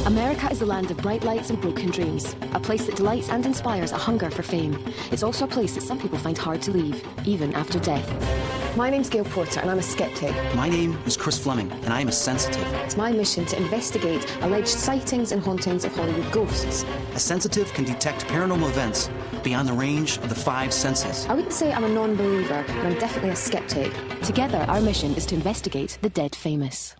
America is a land of bright lights and broken dreams, a place that delights and inspires a hunger for fame. It's also a place that some people find hard to leave, even after death. My name's Gail Porter and I'm a skeptic. My name is Chris Fleming and I am a sensitive. It's my mission to investigate alleged sightings and hauntings of Hollywood ghosts. A sensitive can detect paranormal events beyond the range of the 5 senses. I wouldn't say I'm a non-believer, but I'm definitely a skeptic. Together, our mission is to investigate the dead famous.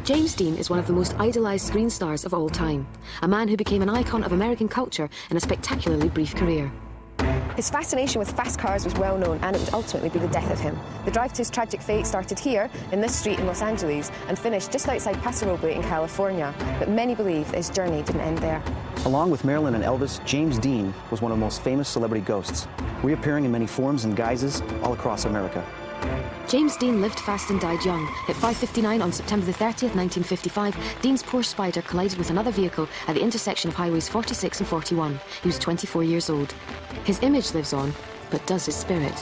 James Dean is one of the most idolised screen stars of all time, a man who became an icon of American culture in a spectacularly brief career. His fascination with fast cars was well known, and it would ultimately be the death of him. The drive to his tragic fate started here, in this street in Los Angeles, and finished just outside Paso Robles in California. But many believe that his journey didn't end there. Along with Marilyn and Elvis, James Dean was one of the most famous celebrity ghosts, reappearing in many forms and guises all across America. James Dean lived fast and died young. At 5:59 on September the 30th, 1955, Dean's Porsche Spider collided with another vehicle at the intersection of highways 46 and 41. He was 24 years old. His image lives on, but does his spirit?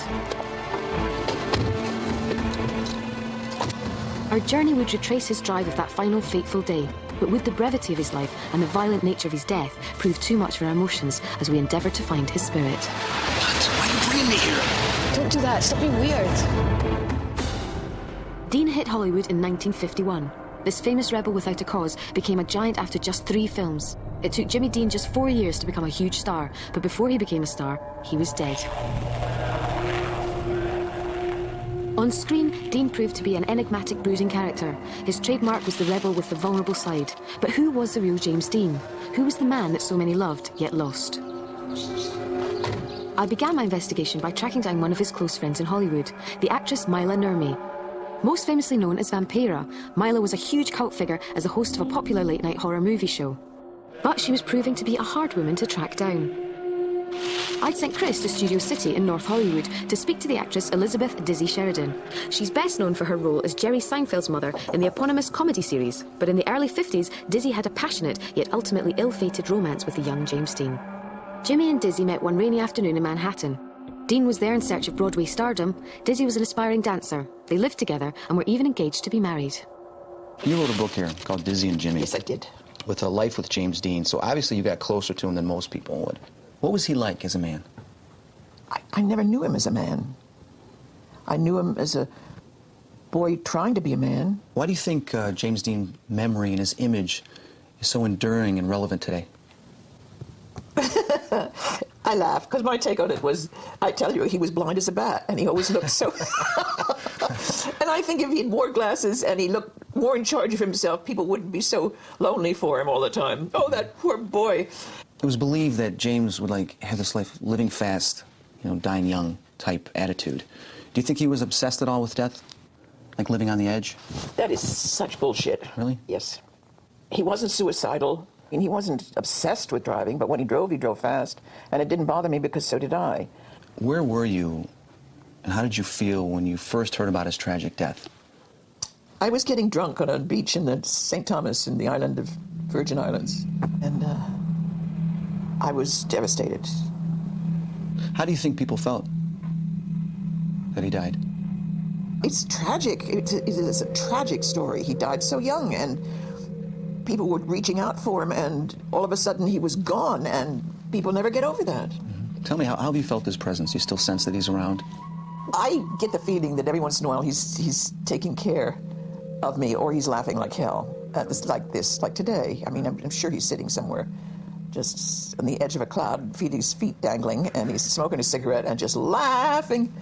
Our journey would retrace his drive of that final fateful day, but would the brevity of his life and the violent nature of his death prove too much for our emotions as we endeavour to find his spirit? What? Why are you bringing me here? Don't do that, stop being weird. Dean hit Hollywood in 1951. This famous rebel without a cause became a giant after just 3 films. It took Jimmy Dean just 4 years to become a huge star, but before he became a star, he was dead. On screen, Dean proved to be an enigmatic, brooding character. His trademark was the rebel with the vulnerable side. But who was the real James Dean? Who was the man that so many loved, yet lost? I began my investigation by tracking down one of his close friends in Hollywood, the actress Mila Nurmi. Most famously known as Vampira, Mila was a huge cult figure as a host of a popular late-night horror movie show. But she was proving to be a hard woman to track down. I'd sent Chris to Studio City in North Hollywood to speak to the actress Elizabeth Dizzy Sheridan. She's best known for her role as Jerry Seinfeld's mother in the eponymous comedy series, but in the early 50s, Dizzy had a passionate yet ultimately ill-fated romance with the young James Dean. Jimmy and Dizzy met one rainy afternoon in Manhattan. Dean was there in search of Broadway stardom. Dizzy was an aspiring dancer. They lived together and were even engaged to be married. You wrote a book here called Dizzy and Jimmy. Yes, I did. With a life with James Dean, so obviously you got closer to him than most people would. What was he like as a man? I never knew him as a man. I knew him as a boy trying to be a man. Why do you think James Dean's memory and his image is so enduring and relevant today? I laugh, because my take on it was, I tell you, he was blind as a bat, and he always looked so... And I think if he wore glasses and he looked more in charge of himself, people wouldn't be so lonely for him all the time. Oh, that poor boy. It was believed that James would have this life living fast, dying young type attitude. Do you think he was obsessed at all with death? Like living on the edge? That is such bullshit. Really? Yes. He wasn't suicidal. I mean, he wasn't obsessed with driving, but when he drove fast. And it didn't bother me because so did I. Where were you, and how did you feel when you first heard about his tragic death? I was getting drunk on a beach in the St. Thomas in the island of Virgin Islands. And I was devastated. How do you think people felt that he died? It's tragic. It is a tragic story. He died so young, and people were reaching out for him, and all of a sudden he was gone, and people never get over that. Mm-hmm. Tell me, how have you felt his presence? You still sense that he's around? I get the feeling that every once in a while he's taking care of me, or he's laughing like hell. Like today. I mean, I'm sure he's sitting somewhere just on the edge of a cloud, his feet dangling, and he's smoking a cigarette and just laughing.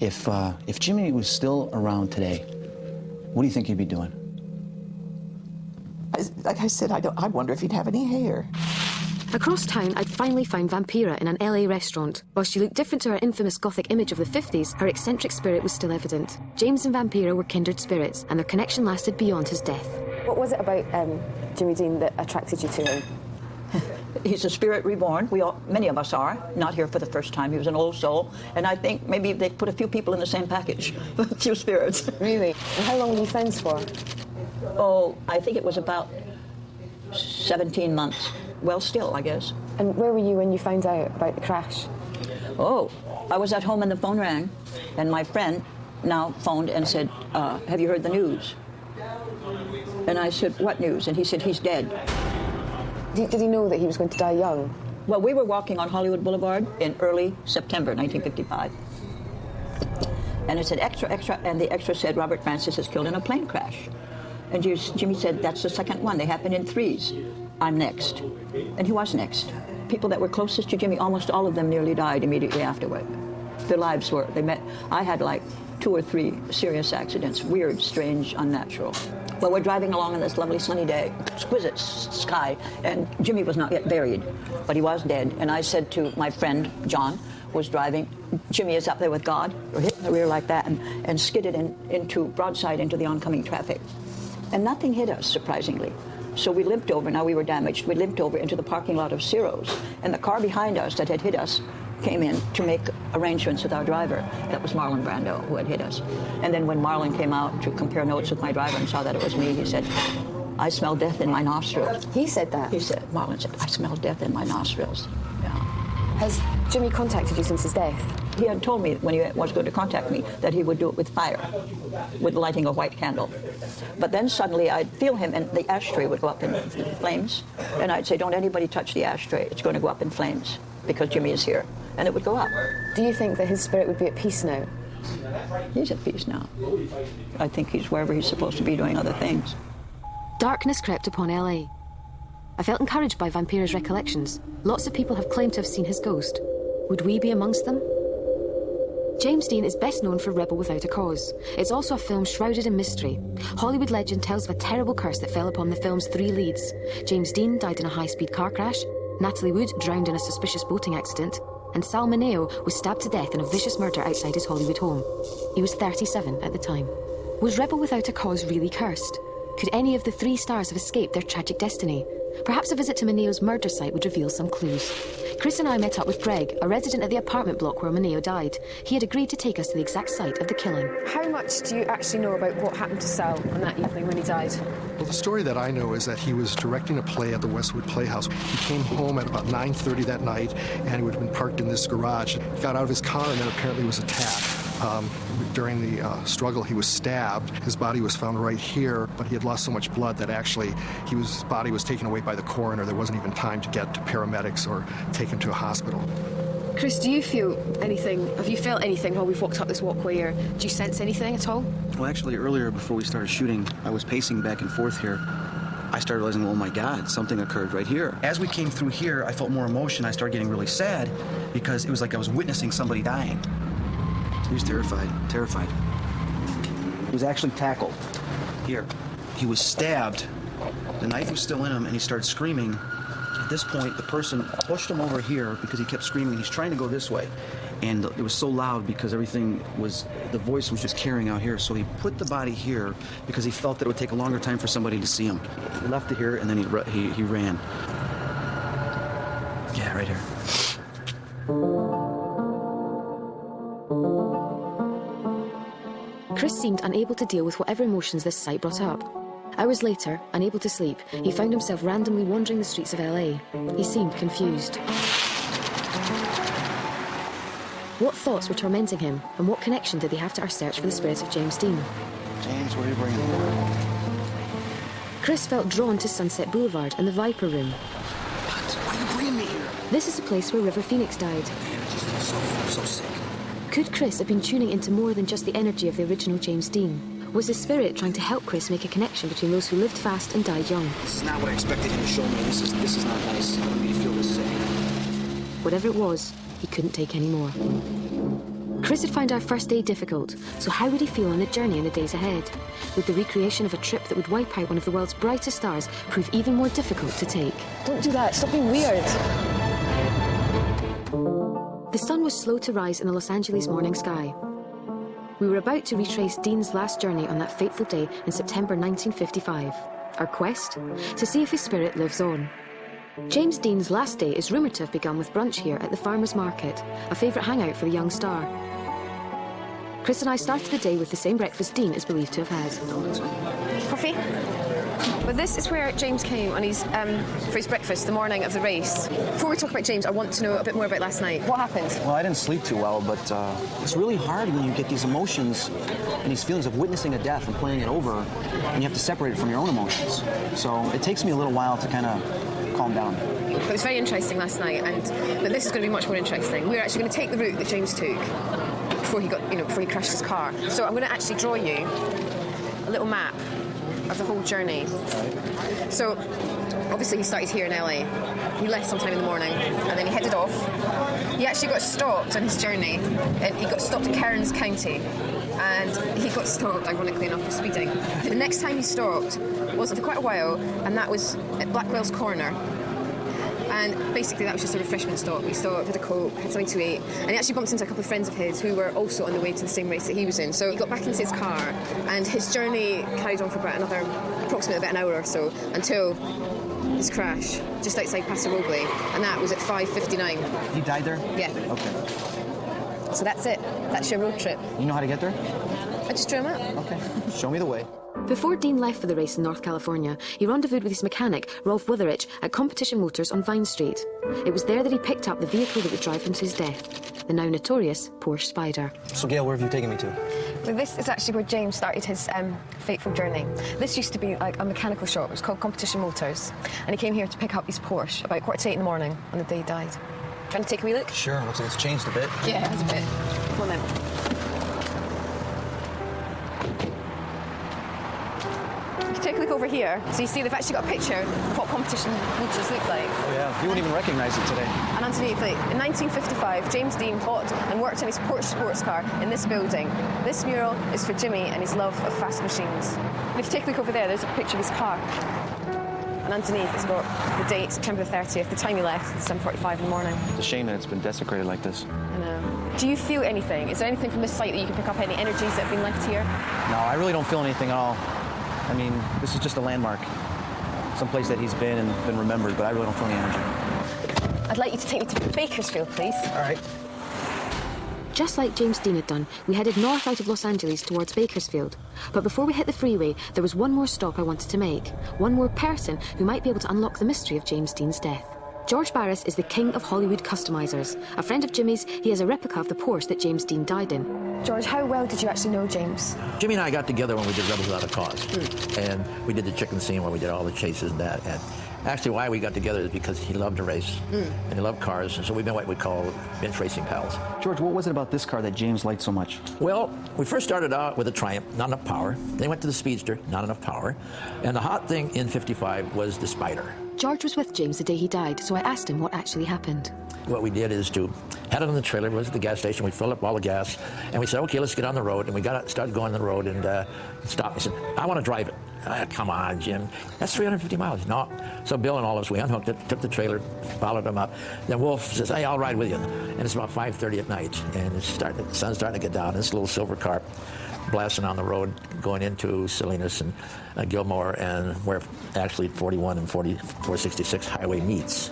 If Jimmy was still around today, what do you think he'd be doing? Like I said, I wonder if he'd have any hair. Across town, I'd finally found Vampira in an LA restaurant. While she looked different to her infamous gothic image of the 50s, her eccentric spirit was still evident. James and Vampira were kindred spirits, and their connection lasted beyond his death. What was it about Jimmy Dean that attracted you to him? He's a spirit reborn. Many of us are, not here for the first time. He was an old soul. And I think maybe they put a few people in the same package, a few spirits. Really? And how long were you friends for? Oh, I think it was about 17 months. Well, still, I guess. And where were you when you found out about the crash? Oh, I was at home and the phone rang. And my friend now phoned and said, have you heard the news? And I said, what news? And he said, he's dead. Did he know that he was going to die young? Well, we were walking on Hollywood Boulevard in early September 1955. And it said, extra, extra, and the extra said, Robert Francis is killed in a plane crash. And Jimmy said, that's the second one. They happen in threes. I'm next. And he was next. People that were closest to Jimmy, almost all of them nearly died immediately afterward. Their lives were, I had like 2 or 3 serious accidents, weird, strange, unnatural. Well, we're driving along on this lovely sunny day, exquisite sky, and Jimmy was not yet buried, but he was dead. And I said to my friend, John, who was driving, Jimmy is up there with God, or hit in the rear like that, and skidded into broadside into the oncoming traffic. And nothing hit us, surprisingly. So we limped over, now we were damaged, we limped over into the parking lot of Ciro's, and the car behind us that had hit us came in to make arrangements with our driver. That was Marlon Brando, who had hit us. And then when Marlon came out to compare notes with my driver and saw that it was me, he said, I smell death in my nostrils. He said that? He said, Marlon said, I smell death in my nostrils. Yeah. Has Jimmy contacted you since his death? He had told me when he was going to contact me that he would do it with fire, with lighting a white candle. But then suddenly I'd feel him and the ashtray would go up in flames. And I'd say, don't anybody touch the ashtray. It's going to go up in flames because Jimmy is here. And it would go up. Do you think that his spirit would be at peace now? He's at peace now. I think he's wherever he's supposed to be doing other things. Darkness crept upon LA. I felt encouraged by Vampira's recollections. Lots of people have claimed to have seen his ghost. Would we be amongst them? James Dean is best known for Rebel Without a Cause. It's also a film shrouded in mystery. Hollywood legend tells of a terrible curse that fell upon the film's 3 leads. James Dean died in a high-speed car crash, Natalie Wood drowned in a suspicious boating accident, and Sal Mineo was stabbed to death in a vicious murder outside his Hollywood home. He was 37 at the time. Was Rebel Without a Cause really cursed? Could any of the 3 stars have escaped their tragic destiny? Perhaps a visit to Mineo's murder site would reveal some clues. Chris and I met up with Greg, a resident at the apartment block where Mineo died. He had agreed to take us to the exact site of the killing. How much do you actually know about what happened to Sal on that evening when he died? Well, the story that I know is that he was directing a play at the Westwood Playhouse. He came home at about 9:30 that night, and he would have been parked in this garage. He got out of his car and then apparently was attacked. During the struggle, he was stabbed. His body was found right here, but he had lost so much blood that actually his body was taken away by the coroner. There wasn't even time to get to paramedics or take him to a hospital. Chris, do you feel anything? Have you felt anything while we've walked up this walkway, or do you sense anything at all? Well, actually, earlier, before we started shooting, I was pacing back and forth here. I started realizing, oh my God, something occurred right here. As we came through here, I felt more emotion. I started getting really sad because it was like I was witnessing somebody dying. He was terrified. He was actually tackled. Here. He was stabbed. The knife was still in him, and he started screaming. At this point, the person pushed him over here because he kept screaming. He's trying to go this way. And it was so loud because the voice was just carrying out here. So he put the body here because he felt that it would take a longer time for somebody to see him. He left it here, and then he ran. Yeah, right here. Chris seemed unable to deal with whatever emotions this sight brought up. Hours later, unable to sleep, he found himself randomly wandering the streets of LA. He seemed confused. What thoughts were tormenting him, and what connection did they have to our search for the spirit of James Dean? James, where are you bringing him? Chris felt drawn to Sunset Boulevard and the Viper Room. What? Why are you bringing me here? This is the place where River Phoenix died. Man, I just feel so sick. Could Chris have been tuning into more than just the energy of the original James Dean? Was his spirit trying to help Chris make a connection between those who lived fast and died young? This is not what I expected him to show me. This is not nice. I don't need to feel this sick. Whatever it was, he couldn't take any more. Chris had found our first day difficult, so how would he feel on the journey in the days ahead? Would the recreation of a trip that would wipe out one of the world's brightest stars prove even more difficult to take? Don't do that. Stop being weird. The sun was slow to rise in the Los Angeles morning sky. We were about to retrace Dean's last journey on that fateful day in September 1955. Our quest? To see if his spirit lives on. James Dean's last day is rumoured to have begun with brunch here at the Farmers Market, a favourite hangout for the young star. Chris and I started the day with the same breakfast Dean is believed to have had. Coffee? But this is where James came on his, for his breakfast the morning of the race. Before we talk about James, I want to know a bit more about last night. What happened? Well, I didn't sleep too well, but it's really hard when you get these emotions and these feelings of witnessing a death and playing it over, and you have to separate it from your own emotions. So it takes me a little while to kind of calm down. It was very interesting last night, but this is going to be much more interesting. We're actually going to take the route that James took before he crashed his car. So I'm going to actually draw you a little map of the whole journey. So obviously he started here in LA. He left sometime in the morning and then he headed off. He actually got stopped on his journey, and he got stopped in Cairns County, and he got stopped, ironically enough, for speeding. The next time he stopped wasn't for quite a while, and that was at Blackwell's Corner. And basically that was just a refreshment stop. He stopped, had a Coke, had something to eat, and he actually bumped into a couple of friends of his who were also on the way to the same race that he was in. So he got back into his car, and his journey carried on for approximately about an hour or so, until his crash just outside Paso Roble, and that was at 5:59. He died there? Yeah. Okay. So that's it. That's your road trip. You know how to get there? I just drew him up. Okay. Show me the way. Before Dean left for the race in North California, he rendezvoused with his mechanic, Rolf Witherich, at Competition Motors on Vine Street. It was there that he picked up the vehicle that would drive him to his death, the now notorious Porsche Spider. So, Gail, where have you taken me to? Well, this is actually where James started his fateful journey. This used to be like a mechanical shop. It was called Competition Motors, and he came here to pick up his Porsche about 7:45 in the morning on the day he died. Trying to take a wee look? Sure. Looks like it's changed a bit. Yeah, it has a bit. Come on then. Take a look over here. So you see they've actually got a picture of what Competition Motors look like. Oh, yeah. You wouldn't even recognize it today. And underneath, in 1955, James Dean bought and worked on his Porsche sports car in this building. This mural is for Jimmy and his love of fast machines. And if you take a look over there, there's a picture of his car. And underneath, it's got the date, September 30th, the time he left, 7:45 in the morning. It's a shame that it's been desecrated like this. I know. Do you feel anything? Is there anything from this site that you can pick up, any energies that have been left here? No, I really don't feel anything at all. I mean, this is just a landmark. Someplace that he's been and been remembered, but I really don't feel any energy. I'd like you to take me to Bakersfield, please. All right. Just like James Dean had done, we headed north out of Los Angeles towards Bakersfield. But before we hit the freeway, there was one more stop I wanted to make. One more person who might be able to unlock the mystery of James Dean's death. George Barris is the king of Hollywood customizers. A friend of Jimmy's, he has a replica of the Porsche that James Dean died in. George, how well did you actually know James? Jimmy and I got together when we did Rebels Without a Cause. And we did the chicken scene where we did all the chases and that. And actually why we got together is because he loved to race and he loved cars. And so we've been what we call bench racing pals. George, what was it about this car that James liked so much? Well, we first started out with a Triumph, not enough power. Then went to the Speedster, not enough power. And the hot thing in 55 was the Spider. George was with James the day he died, so I asked him what actually happened. What we did is to had it on the trailer, was at the gas station, we filled up all the gas, and we said, okay, let's get on the road. And we started going on the road and stopped. He said, I want to drive it. Come on, Jim. That's 350 miles. No. So Bill and all of us, we unhooked it, took the trailer, followed him up. Then Wolf says, hey, I'll ride with you. And it's about 5:30 at night, and the sun's starting to get down. This little silver car blasting on the road, going into Salinas and Gilmore, and where actually 41 and 466 highway meets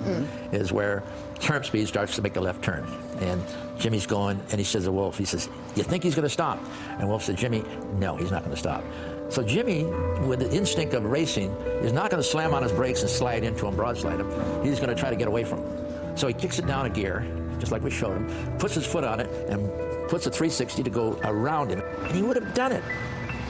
is where turn speed starts to make a left turn. And Jimmy's going, and he says to Wolf, he says, you think he's going to stop? And Wolf said, Jimmy, no, he's not going to stop. So Jimmy, with the instinct of racing, is not going to slam on his brakes and slide into him, broadslide him. He's going to try to get away from him. So he kicks it down a gear, just like we showed him, puts his foot on it, and puts a 360 to go around him. And he would have done it.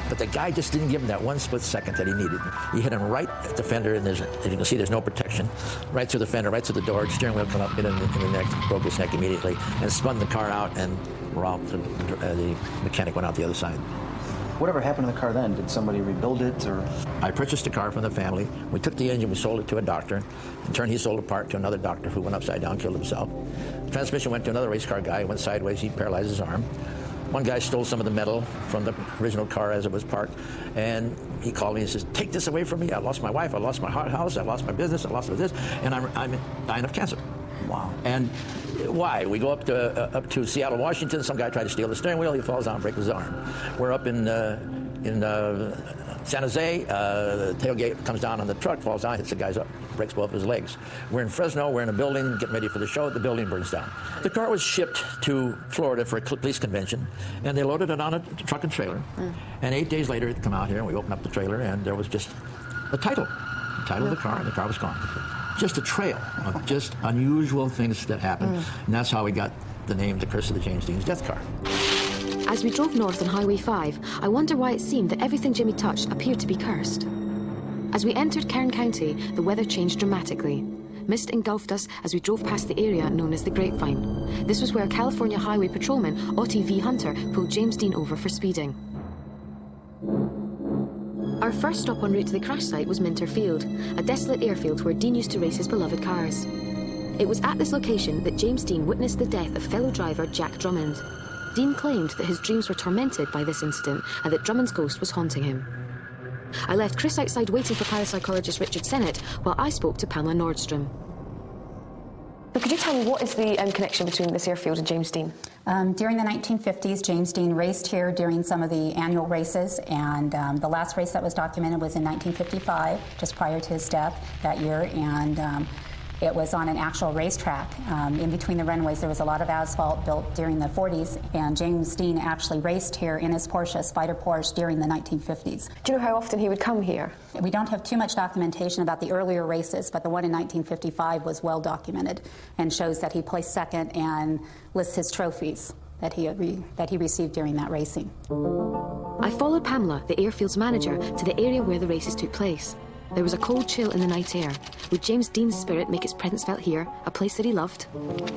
But the guy just didn't give him that one split second that he needed. He hit him right at the fender, and as you can see, there's no protection. Right through the fender, right through the door, steering wheel come up, hit him in the neck, broke his neck immediately, and spun the car out, and the mechanic went out the other side. Whatever happened to the car then? Did somebody rebuild it, or? I purchased a car from the family. We took the engine, we sold it to a doctor. In turn, he sold a part to another doctor who went upside down, killed himself. The transmission went to another race car guy, went sideways, he paralyzed his arm. One guy stole some of the metal from the original car as it was parked, and he called me and says, take this away from me. I lost my wife, I lost my house, I lost my business, I lost this, and I'm dying of cancer. Wow. And why? We go up to Seattle, Washington. Some guy tried to steal the steering wheel. He falls down, breaks his arm. We're up in San Jose. The tailgate comes down on the truck, falls down, hits the guy's breaks both of his legs. We're in Fresno, we're in a building, getting ready for the show, the building burns down. The car was shipped to Florida for a police convention, and they loaded it on a truck and trailer. And 8 days later, they come out here, and we open up the trailer, and there was just the title of the car, and the car was gone. Just a trail of just unusual things that happened, and that's how we got the name, The Curse of the James Dean's Death Car. As we drove north on Highway 5, I wonder why it seemed that everything Jimmy touched appeared to be cursed. As we entered Kern County, the weather changed dramatically. Mist engulfed us as we drove past the area known as the Grapevine. This was where California Highway Patrolman Ottie V. Hunter pulled James Dean over for speeding. Our first stop en route to the crash site was Minter Field, a desolate airfield where Dean used to race his beloved cars. It was at this location that James Dean witnessed the death of fellow driver Jack Drummond. Dean claimed that his dreams were tormented by this incident and that Drummond's ghost was haunting him. I left Chris outside waiting for parapsychologist Richard Sennett while I spoke to Pamela Nordstrom. So could you tell me what is the connection between this airfield and James Dean? During the 1950s, James Dean raced here during some of the annual races, and the last race that was documented was in 1955, just prior to his death that year, and it was on an actual racetrack. In between the runways, there was a lot of asphalt built during the 40s, and James Dean actually raced here in his Porsche, Spider Porsche, during the 1950s. Do you know how often he would come here? We don't have too much documentation about the earlier races, but the one in 1955 was well documented and shows that he placed second and lists his trophies that he received during that racing. I followed Pamela, the airfield's manager, to the area where the races took place. There was a cold chill in the night air. Would James Dean's spirit make its presence felt here, a place that he loved?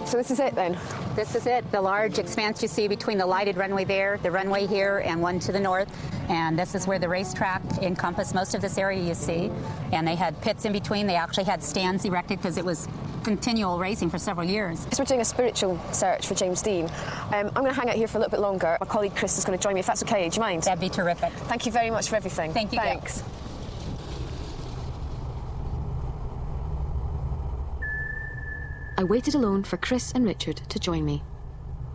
So this is it then? This is it, the large expanse you see between the lighted runway there, the runway here, and one to the north. And this is where the racetrack encompassed most of this area you see. And they had pits in between. They actually had stands erected because it was continual racing for several years. We're doing a spiritual search for James Dean. I'm going to hang out here for a little bit longer. My colleague Chris is going to join me, if that's okay. Do you mind? That'd be terrific. Thank you very much for everything. Thank you, Gail. Thanks. I waited alone for Chris and Richard to join me.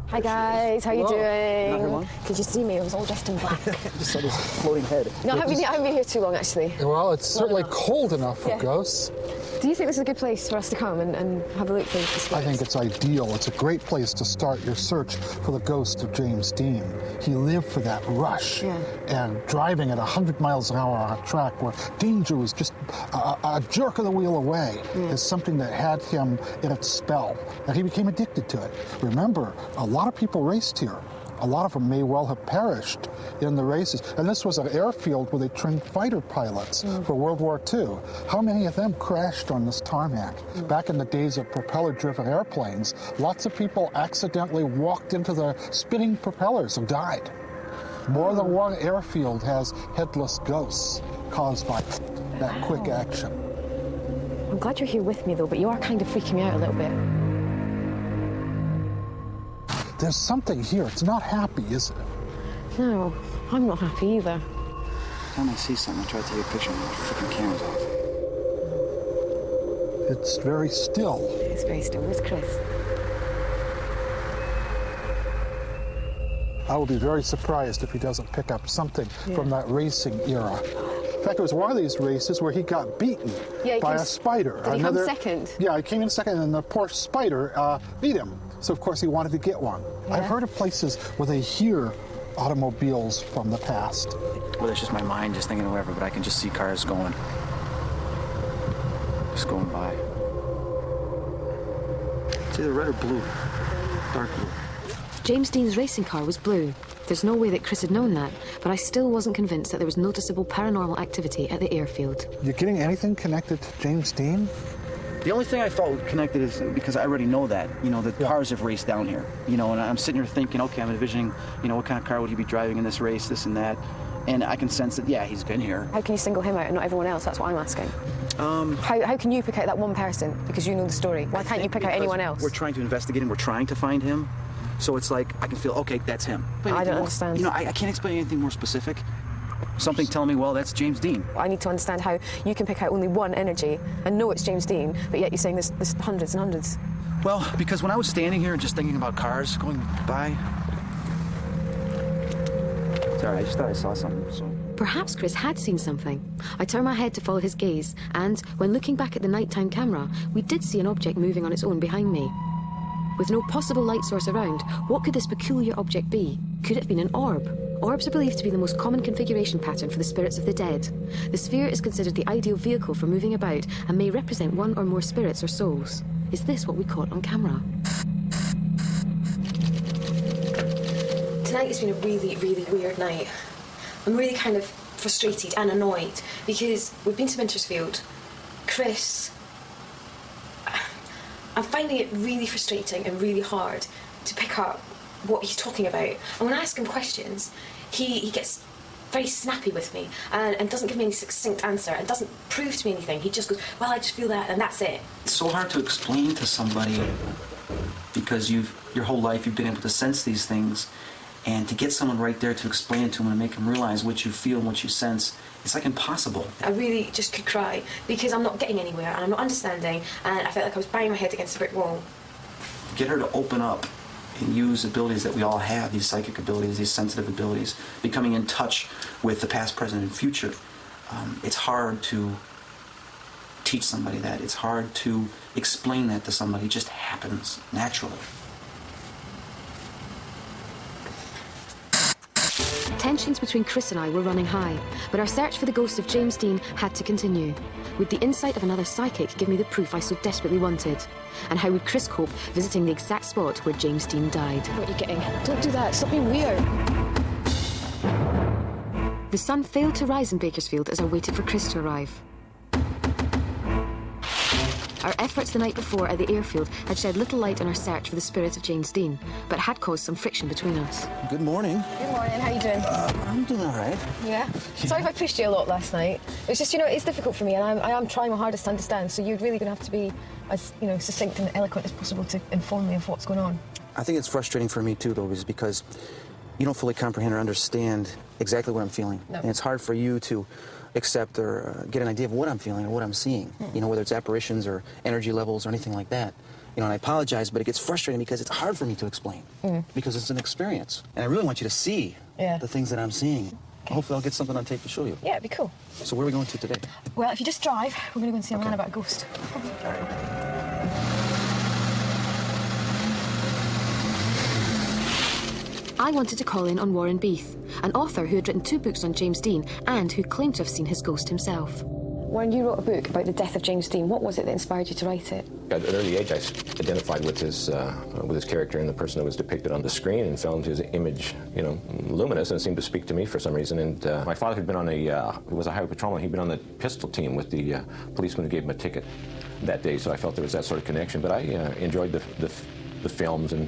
Hi guys, how are you Hello. doing? Not here long. Could you see me? I was all dressed in black. Just saw this floating head. No, I haven't been here too long actually. Well, it's certainly cold enough for Yeah. ghosts. Do you think this is a good place for us to come and have a look for the spirits? I think it's ideal. It's a great place to start your search for the ghost of James Dean. He lived for that rush. Yeah. And driving at 100 miles an hour on a track where danger was just a jerk of the wheel away is something that had him in its spell. And he became addicted to it. Remember, a lot of people raced here. A lot of them may well have perished in the races. And this was an airfield where they trained fighter pilots for World War II. How many of them crashed on this tarmac? Back in the days of propeller-driven airplanes, lots of people accidentally walked into the spinning propellers and died. More than one airfield has headless ghosts caused by that quick action. I'm glad you're here with me though, but you are kind of freaking me out a little bit. There's something here. It's not happy, is it? No, I'm not happy either. When I see something, I try to take a picture and the freaking camera's off. It's very still. It's very still. Where's Chris? I will be very surprised if he doesn't pick up something from that racing era. In fact, it was one of these races where he got beaten by a Spider. Did he come second? Yeah, he came in second, and the poor Spider beat him. So, of course, he wanted to get one. Yeah. I've heard of places where they hear automobiles from the past. Well, it's just my mind just thinking whatever, but I can just see cars going. Just going by. It's either red or blue. Dark blue. James Dean's racing car was blue. There's no way that Chris had known that, but I still wasn't convinced that there was noticeable paranormal activity at the airfield. You getting anything connected to James Dean? The only thing I felt connected is because I already know that, the cars have raced down here, and I'm sitting here thinking, okay, I'm envisioning, what kind of car would he be driving in this race, this and that, and I can sense that, yeah, he's been here. How can you single him out and not everyone else? That's what I'm asking. How can you pick out that one person because you know the story? Why can't you pick out anyone else? We're trying to investigate him, we're trying to find him, so it's like, I can feel, okay, that's him. I don't understand. I can't explain anything more specific. Something telling me, well, that's James Dean. I need to understand how you can pick out only one energy and know it's James Dean, but yet you're saying there's hundreds and hundreds. Well, because when I was standing here and just thinking about cars going by... Sorry, I just thought I saw something, so... Perhaps Chris had seen something. I turned my head to follow his gaze, and when looking back at the nighttime camera, we did see an object moving on its own behind me. With no possible light source around, what could this peculiar object be? Could it have been an orb? Orbs are believed to be the most common configuration pattern for the spirits of the dead. The sphere is considered the ideal vehicle for moving about and may represent one or more spirits or souls. Is this what we caught on camera? Tonight has been a really, really weird night. I'm really kind of frustrated and annoyed because we've been to Wintersfield. Chris, I'm finding it really frustrating and really hard to pick up what he's talking about. And when I ask him questions, he gets very snappy with me and doesn't give me any succinct answer and doesn't prove to me anything. He just goes, well, I just feel that, and that's it. It's so hard to explain to somebody because your whole life you've been able to sense these things, and to get someone right there to explain it to them and make them realize what you feel and what you sense, it's like impossible. I really just could cry because I'm not getting anywhere and I'm not understanding, and I felt like I was banging my head against a brick wall. Get her to open up and use abilities that we all have, these psychic abilities, these sensitive abilities, becoming in touch with the past, present, and future. It's hard to teach somebody that. It's hard to explain that to somebody. It just happens naturally. Tensions between Chris and I were running high, but our search for the ghost of James Dean had to continue. Would the insight of another psychic give me the proof I so desperately wanted? And how would Chris cope visiting the exact spot where James Dean died? What are you getting? Don't do that. Stop being weird. The sun failed to rise in Bakersfield as I waited for Chris to arrive. Our efforts the night before at the airfield had shed little light on our search for the spirit of James Dean, but had caused some friction between us. Good morning. Good morning. How you doing? I'm doing all right. Yeah. Sorry if I pushed you a lot last night. It's just, it's difficult for me, and I am trying my hardest to understand. So you're really going to have to be as, succinct and eloquent as possible to inform me of what's going on. I think it's frustrating for me too, though, is because you don't fully comprehend or understand exactly what I'm feeling. No. And it's hard for you to accept or get an idea of what I'm feeling or what I'm seeing, whether it's apparitions or energy levels or anything like that. And I apologize, but it gets frustrating because it's hard for me to explain because it's an experience. And I really want you to see the things that I'm seeing. Okay. Hopefully I'll get something on tape to show you. Yeah, it'd be cool. So where are we going to today? Well, if you just drive, we're going to go and see a man about a ghost. I wanted to call in on Warren Beath, an author who had written 2 books on James Dean and who claimed to have seen his ghost himself. When you wrote a book about the death of James Dean, what was it that inspired you to write it? At an early age, I identified with his character and the person that was depicted on the screen, and found his image, luminous, and it seemed to speak to me for some reason. And my father had been on was a highway patrolman. He'd been on the pistol team with the policeman who gave him a ticket that day, so I felt there was that sort of connection. But I enjoyed the films and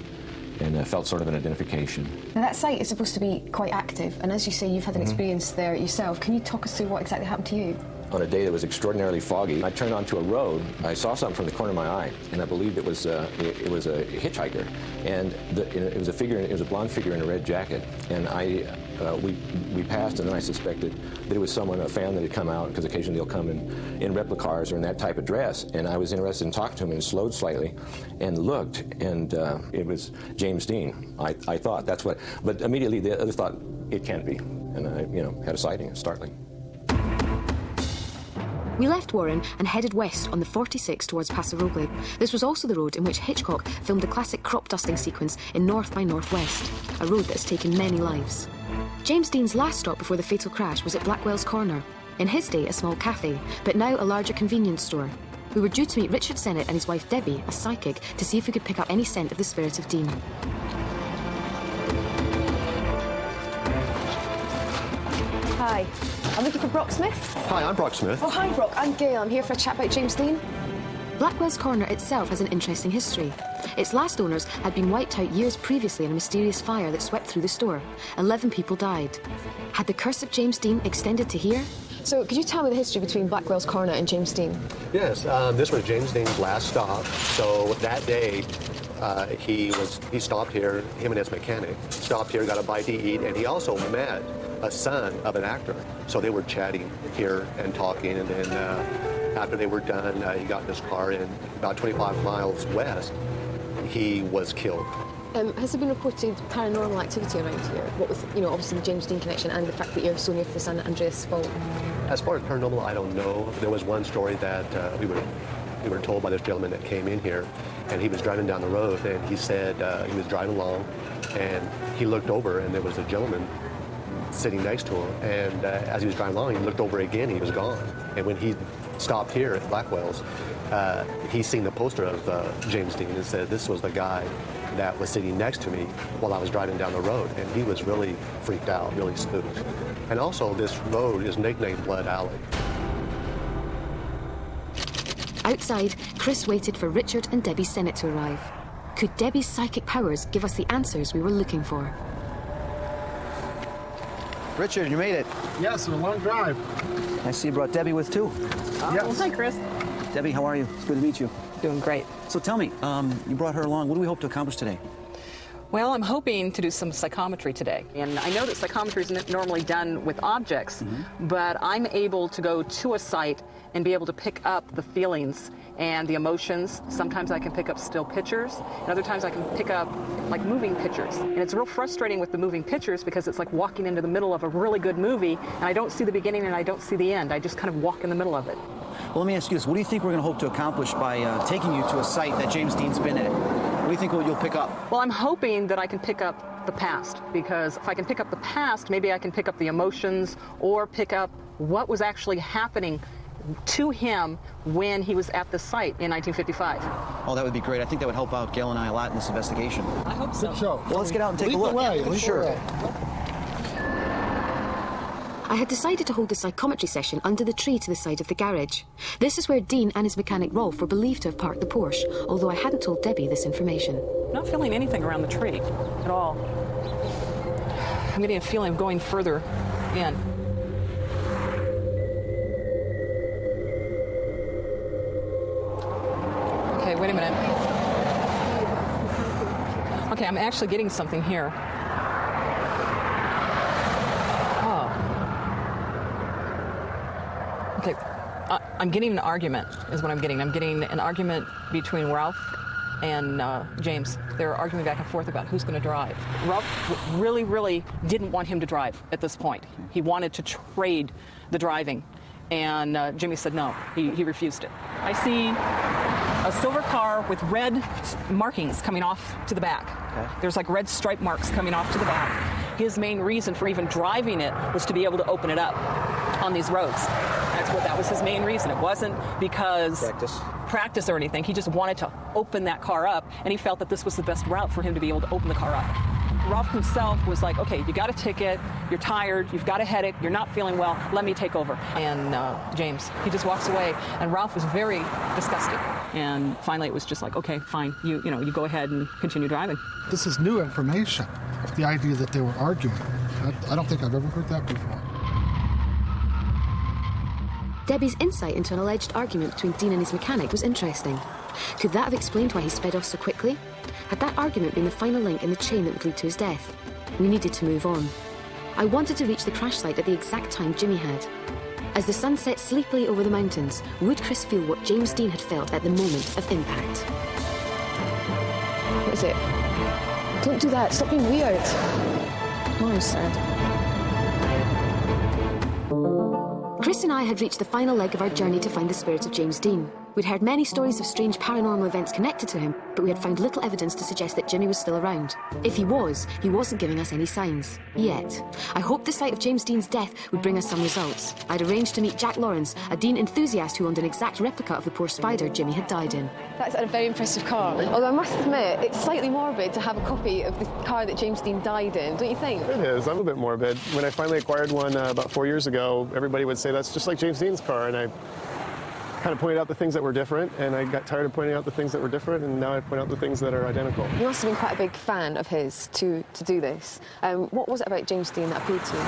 felt sort of an identification. Now, that site is supposed to be quite active, and as you say, you've had an experience there yourself. Can you talk us through what exactly happened to you? On a day that was extraordinarily foggy, I turned onto a road. I saw something from the corner of my eye, and I believed it was a hitchhiker. And it was a figure. It was a blonde figure in a red jacket. And we passed, and then I suspected that it was someone, a fan that had come out, because occasionally they'll come in replica cars or in that type of dress. And I was interested in talking to him, and slowed slightly, and looked, and it was James Dean. I thought that's what, but immediately the other thought, it can't be, and I had a sighting. It's startling. We left Warren and headed west on the 46 towards Paso Roble. This was also the road in which Hitchcock filmed the classic crop dusting sequence in North by Northwest, a road that has taken many lives. James Dean's last stop before the fatal crash was at Blackwell's Corner, in his day a small cafe, but now a larger convenience store. We were due to meet Richard Sennett and his wife Debbie, a psychic, to see if we could pick up any scent of the spirit of Dean. Hi. I'm looking for Brock Smith. Hi, I'm Brock Smith. Oh, hi, Brock. I'm Gail. I'm here for a chat about James Dean. Blackwell's Corner itself has an interesting history. Its last owners had been wiped out years previously in a mysterious fire that swept through the store. 11 people died. Had the curse of James Dean extended to here? So, could you tell me the history between Blackwell's Corner and James Dean? Yes, this was James Dean's last stop. So that day, he stopped here, him and his mechanic, stopped here, got a bite to eat, and he also met a son of an actor. So they were chatting here and talking, and then after they were done, he got in his car, and about 25 miles west, he was killed. Has there been reported paranormal activity around here? What with, obviously the James Dean connection and the fact that you're so near to the San Andreas Fault? As far as paranormal, I don't know. There was one story that we were told by this gentleman that came in here, and he was driving down the road, and he said he was driving along, and he looked over, and there was a gentleman sitting next to him, and as he was driving along, he looked over again, he was gone. And when he stopped here at Blackwell's, he seen the poster of James Dean and said this was the guy that was sitting next to me while I was driving down the road, and he was really freaked out, really spooked. And also, this road is nicknamed Blood Alley. Outside, Chris waited for Richard and Debbie Sennett to arrive. Could Debbie's psychic powers give us the answers we were looking for? Richard, you made it. Yes, a long drive. I see you brought Debbie with too. Yes. Well, hi, Chris. Debbie, how are you? It's good to meet you. Doing great. So tell me, you brought her along. What do we hope to accomplish today? Well, I'm hoping to do some psychometry today. And I know that psychometry isn't normally done with objects, but I'm able to go to a site and be able to pick up the feelings and the emotions. Sometimes I can pick up still pictures, and other times I can pick up like moving pictures. And it's real frustrating with the moving pictures because it's like walking into the middle of a really good movie, and I don't see the beginning and I don't see the end. I just kind of walk in the middle of it. Well, let me ask you this. What do you think we're going to hope to accomplish by taking you to a site that James Dean's been at? What do you think you'll pick up? Well, I'm hoping that I can pick up the past, because if I can pick up the past, maybe I can pick up the emotions or pick up what was actually happening to him when he was at the site in 1955. Oh, that would be great. I think that would help out Gail and I a lot in this investigation. I hope so. Good show. Well, let's get out and take Lead a look. the way. Lead the Sure. way. I had decided to hold a psychometry session under the tree to the side of the garage. This is where Dean and his mechanic Rolf were believed to have parked the Porsche, although I hadn't told Debbie this information. Not feeling anything around the tree at all. I'm getting a feeling of going further in. Okay, wait a minute. Okay, I'm actually getting something here. Okay, I'm getting an argument, is what I'm getting. I'm getting an argument between Ralph and James. They're arguing back and forth about who's going to drive. Ralph really, really didn't want him to drive at this point. He wanted to trade the driving, and Jimmy said no. He refused it. I see a silver car with red markings coming off to the back. Okay. There's like red stripe marks coming off to the back. His main reason for even driving it was to be able to open it up on these roads. That was his main reason. It wasn't because practice or anything. He just wanted to open that car up, and he felt that this was the best route for him to be able to open the car up. Ralph himself was like, okay, you got a ticket, you're tired, you've got a headache, you're not feeling well, let me take over. And James, he just walks away, and Ralph was very disgusted. And finally it was just like, okay, fine, you go ahead and continue driving. This is new information, the idea that they were arguing. I don't think I've ever heard that before. Debbie's insight into an alleged argument between Dean and his mechanic was interesting. Could that have explained why he sped off so quickly? Had that argument been the final link in the chain that would lead to his death? We needed to move on. I wanted to reach the crash site at the exact time Jimmy had. As the sun set sleepily over the mountains, would Chris feel what James Dean had felt at the moment of impact? What is it? Don't do that. Stop being weird. Mom said. Chris and I had reached the final leg of our journey to find the spirit of James Dean. We'd heard many stories of strange paranormal events connected to him, but we had found little evidence to suggest that Jimmy was still around. If he wasn't giving us any signs. Yet. I hoped the sight of James Dean's death would bring us some results. I'd arranged to meet Jack Lawrence, a Dean enthusiast who owned an exact replica of the poor spider Jimmy had died in. That's a very impressive car. Although I must admit, it's slightly morbid to have a copy of the car that James Dean died in, don't you think? It is. I'm a bit morbid. When I finally acquired one about 4 years ago, everybody would say that's just like James Dean's car, and I kind of pointed out the things that were different, and I got tired of pointing out the things that were different, and now I point out the things that are identical. You must have been quite a big fan of his to do this. What was it about James Dean that appealed to you?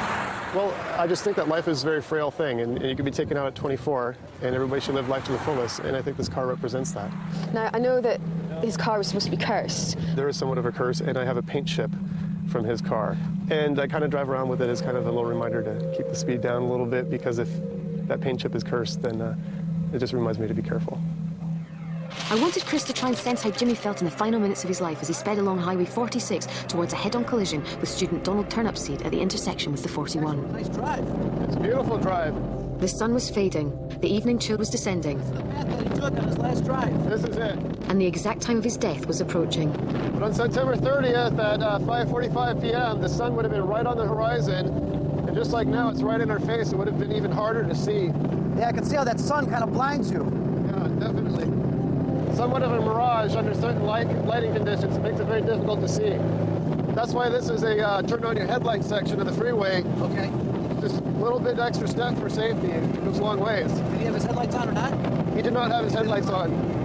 Well, I just think that life is a very frail thing, and you can be taken out at 24, and everybody should live life to the fullest, and I think this car represents that. Now, I know that his car was supposed to be cursed. There is somewhat of a curse, and I have a paint chip from his car, and I kind of drive around with it as kind of a little reminder to keep the speed down a little bit, because if that paint chip is cursed, then it just reminds me to be careful. I wanted Chris to try and sense how Jimmy felt in the final minutes of his life as he sped along Highway 46 towards a head-on collision with student Donald Turnipseed at the intersection with the 41. Nice drive. It's a beautiful drive. The sun was fading, the evening chill was descending, The path that he took on his last drive. This is it. and the exact time of his death was approaching. But on September 30th at 5:45 p.m., the sun would have been right on the horizon. And just like now, it's right in our face. It would have been even harder to see. Yeah, I can see how that sun kind of blinds you. Yeah, definitely. Somewhat of a mirage under certain lighting conditions. It makes it very difficult to see. That's why this is a turn on your headlight section of the freeway. Okay. Just a little bit extra step for safety. It goes a long ways. Did he have his headlights on or not? He did not have his headlights on.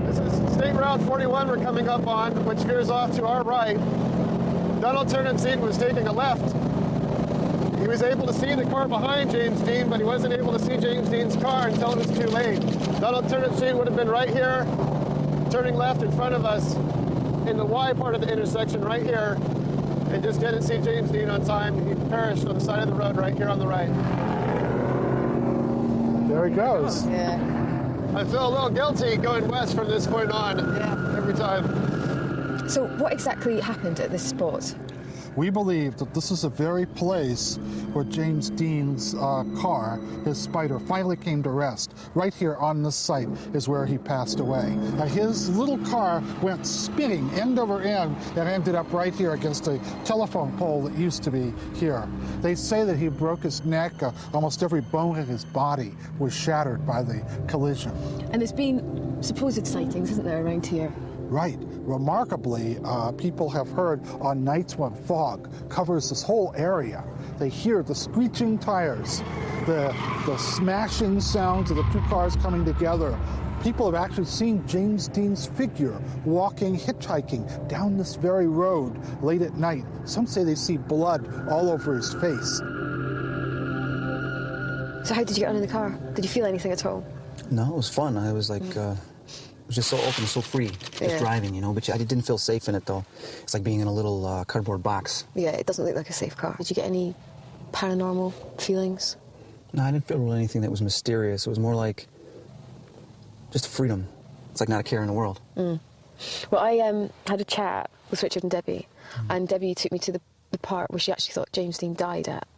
This is State Route 41 we're coming up on, which veers off to our right. Donald Turnipseed was taking a left. He was able to see the car behind James Dean, but he wasn't able to see James Dean's car until it was too late. Donald Turnipseed would have been right here, turning left in front of us in the Y part of the intersection right here, and just didn't see James Dean on time. He perished on the side of the road right here on the right. There he goes. Yeah. I feel a little guilty going west from this point on every time. So what exactly happened at this spot? We believe that this is the very place where James Dean's car, his Spider, finally came to rest. Right here on this site is where he passed away. His little car went spinning end over end and ended up right here against a telephone pole that used to be here. They say that he broke his neck. Almost every bone in his body was shattered by the collision. And there's been supposed sightings, isn't there, around here? Right. Remarkably, people have heard on nights when fog covers this whole area, they hear the screeching tires, the smashing sounds of the two cars coming together. People have actually seen James Dean's figure walking, hitchhiking down this very road late at night. Some say they see blood all over his face. So how did you get on in the car? Did you feel anything at all? No, it was fun. I was like, it was just so open, so free, just driving, you know. But I didn't feel safe in it, though. It's like being in a little cardboard box. Yeah, it doesn't look like a safe car. Did you get any paranormal feelings? No, I didn't feel really anything that was mysterious. It was more like just freedom. It's like not a care in the world. Mm. Well, I had a chat with Richard and Debbie, and Debbie took me to the part where she actually thought James Dean died at.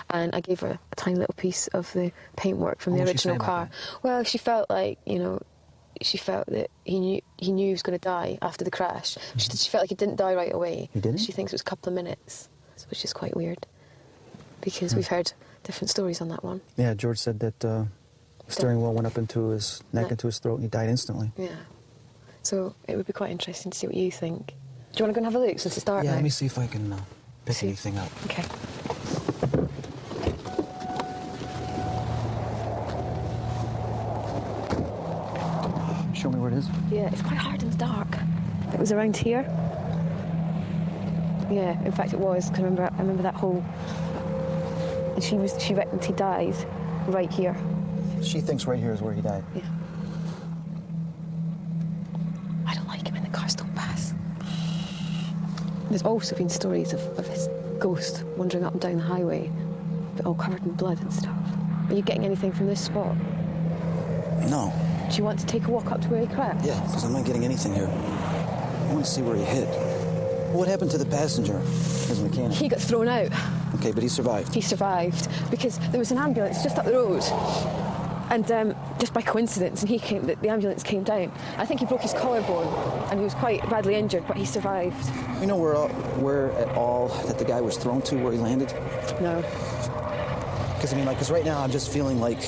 And I gave her a tiny little piece of the paintwork from the original car. Well, she felt like, you know, she felt that he knew he was going to die after the crash. She felt like he didn't die right away. He didn't? She thinks it was a couple of minutes, which is quite weird, because we've heard different stories on that one. Yeah, George said that the steering wheel went up into his neck, into his throat, and he died instantly. Yeah. So it would be quite interesting to see what you think. Do you want to go and have a look since it's dark now? Yeah, let me see if I can pick anything up. Okay. Show me where it is. Yeah, it's quite hard in the dark. It was around here. Yeah, in fact it was, because I remember that hole. And she reckoned he died right here. She thinks right here is where he died. Yeah. I don't like it when the cars don't pass. There's also been stories of his ghost wandering up and down the highway, but all covered in blood and stuff. Are you getting anything from this spot? No. Do you want to take a walk up to where he crashed? Yeah, because I'm not getting anything here. I want to see where he hit. What happened to the passenger, his mechanic? He got thrown out. Okay, but he survived. He survived because there was an ambulance just up the road. And just by coincidence, and the ambulance came down. I think he broke his collarbone, and he was quite badly injured, but he survived. You know where at all that the guy was thrown to, where he landed? No. Because, I mean, because right now I'm just feeling like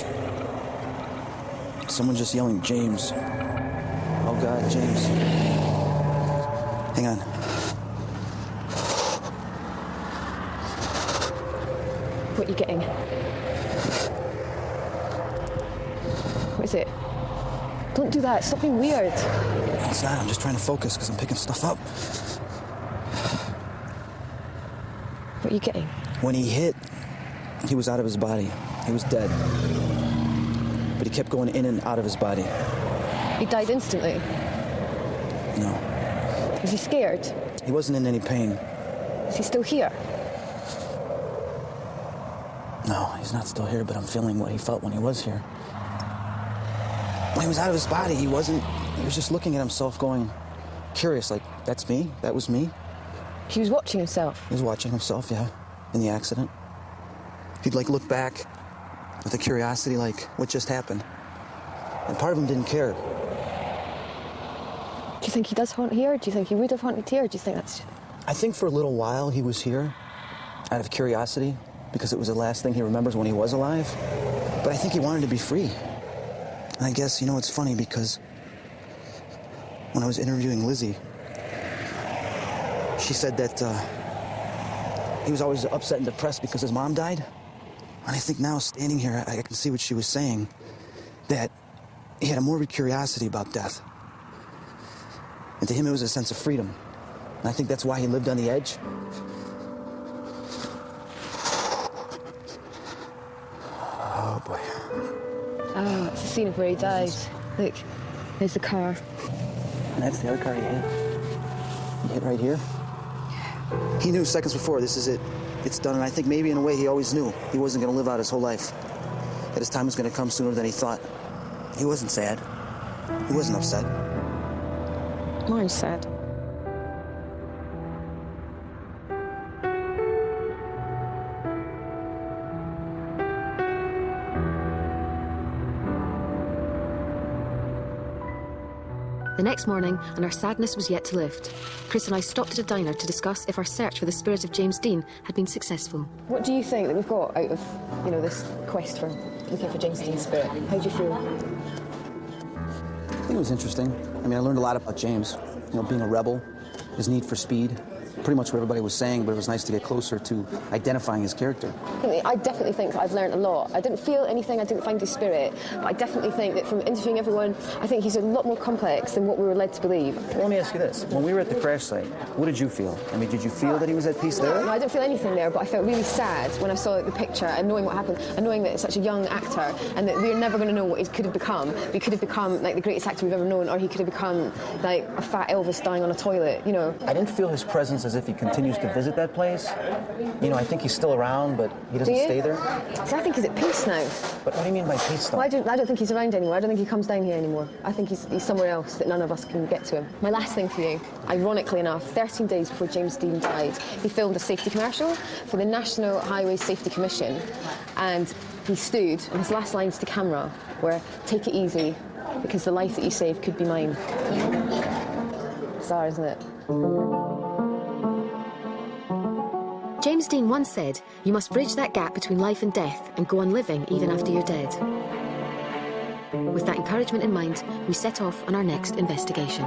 someone's just yelling, James. Oh, God, James. Hang on. What are you getting? What is it? Don't do that. Stop being weird. It's not. I'm just trying to focus because I'm picking stuff up. What are you getting? When he hit, he was out of his body. He was dead. But he kept going in and out of his body. He died instantly? No. Was he scared? He wasn't in any pain. Is he still here? No, he's not still here, but I'm feeling what he felt when he was here. when he was out of his body, he was just looking at himself going, curious, like, that's me? That was me? He was watching himself? He was watching himself, yeah, in the accident. He'd, like, look back with a curiosity, like, what just happened? And part of him didn't care. Do you think he does haunt here? Do you think he would have haunted here? Or do you think that's... I think for a little while he was here out of curiosity, because it was the last thing he remembers when he was alive. But I think he wanted to be free. And I guess, you know, it's funny because when I was interviewing Lizzie, she said that he was always upset and depressed because his mom died. And I think now, standing here, I can see what she was saying, that he had a morbid curiosity about death. And to him, it was a sense of freedom. And I think that's why he lived on the edge. Oh, boy. Oh, it's the scene of where he died. Look, there's the car. And that's the other car he hit. He hit right here. He knew seconds before, this is it. It's done, and I think maybe in a way he always knew he wasn't going to live out his whole life. That his time was going to come sooner than he thought. He wasn't sad. He wasn't upset. Mine's sad. The next morning, and our sadness was yet to lift, Chris and I stopped at a diner to discuss if our search for the spirit of James Dean had been successful. What do you think that we've got out of, you know, this quest for looking for James Dean's spirit? How do you feel? I think it was interesting. I mean, I learned a lot about James. You know, being a rebel, his need for speed, pretty much what everybody was saying, but it was nice to get closer to identifying his character. I definitely think that I've learned a lot. I didn't feel anything, I didn't find his spirit, but I definitely think that from interviewing everyone, I think he's a lot more complex than what we were led to believe. Well, let me ask you this. When we were at the crash site, what did you feel? I mean, did you feel that he was at peace there? No, I didn't feel anything there, but I felt really sad when I saw the picture and knowing what happened, and knowing that it's such a young actor, and that we're never going to know what he could have become. He could have become, like, the greatest actor we've ever known, or he could have become, like, a fat Elvis dying on a toilet, you know. I didn't feel his presence as if he continues to visit that place. You know, I think he's still around, but he doesn't stay there. So I think he's at peace now. But what do you mean by peace, though? Well, I don't think he's around anymore. I don't think he comes down here anymore. I think he's somewhere else that none of us can get to him. My last thing for you, ironically enough, 13 days before James Dean died, he filmed a safety commercial for the National Highway Safety Commission, and he stood, and his last lines to camera were, "Take it easy, because the life that you saved could be mine." Bizarre, isn't it? James Dean once said, "You must bridge that gap between life and death and go on living even after you're dead." With that encouragement in mind, we set off on our next investigation.